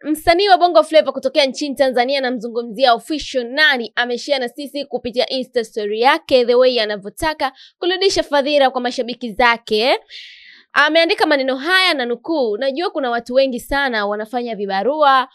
Msanii wa Bongo Flava kutokea nchini Tanzania namzungumzia Official Nandy ameshare na sisi kupitia Insta story yake the way anavyotaka kurudisha fadhila kwa mashabiki zake. Ameandika maneno haya na nukuu, najua kuna watu wengi sana wanafanya vibarua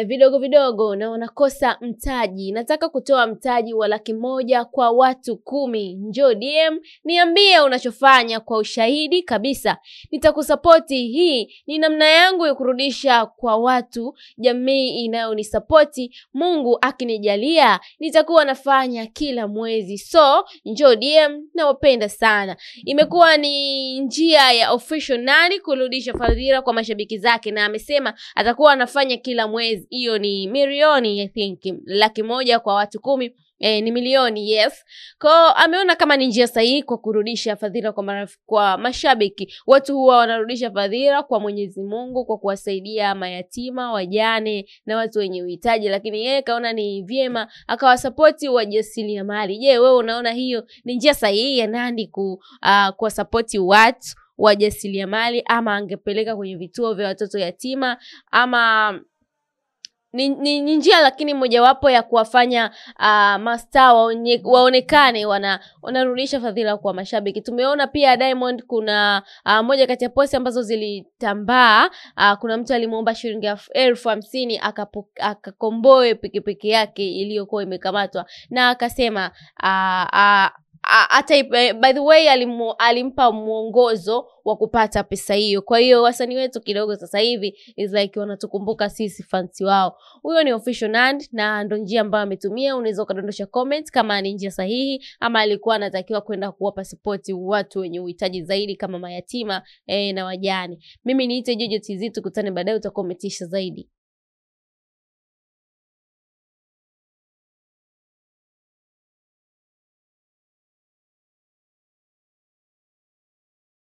vidogo vidogo na wanakosa mtaji. Nataka kutoa mtaji wa Laki1 kwa watu 10. Njoo DM niambie unachofanya kwa ushahidi kabisa. Nitakusupporti. Hii ni namna yangu ya kurudisha kwa watu jamii inayonisupporti. Mungu akinijalia nitakuwa nafanya kila mwezi. So njoo DM, nawapenda sana. Imekuwa ni njia ya Official Nandy kurudisha fadhila kwa mashabiki zake, na amesema atakuwa anafanya kila mwezi. Hiyo ni milioni, I think Laki1 kwa watu 10 ni milioni, yes. Kwa ameona kama ni njia sahihi kwa kurudisha fadhila kwa mashabiki. Watu huwa wanarudisha fadhila kwa Mwenyezi Mungu kwa kuwasaidia mayatima, wajane na watu wenye uhitaji, lakini yeye kaona ni vyema akawasupporti wajasiriamali. Je, wewe unaona hiyo ni njia sahihi ya Nandy kuwasupporti watu wajasiriamali, ama angepeleka kwenye vituo vya watoto yatima, ama ni njia lakini mojawapo ya kuwafanya mastaa waonekane wanarudisha fadhila kwa mashabiki? Tumeona pia Diamond, kuna moja kati ya posti ambazo zilitambaa, kuna mtu alimuomba shilingi 50,000 akakomboe pikipiki yake iliyokuwa imekamatwa, na akasema by the way alimpa mwongozo wa kupata pesa hiyo. Kwa hiyo wasanii wetu kidogo sasa hivi is like wanatukumbuka sisi fans wao. Huyo ni Official Nandy na ndo njia ambayo ametumia. Unaweza ukadondosha comment kama ni njia sahihi ama alikuwa anatakiwa kwenda kuwapa support watu wenye uhitaji zaidi kama mayatima na wajane. Mimi niite Jojo TZ, tukutane baadaye, utakometisha zaidi.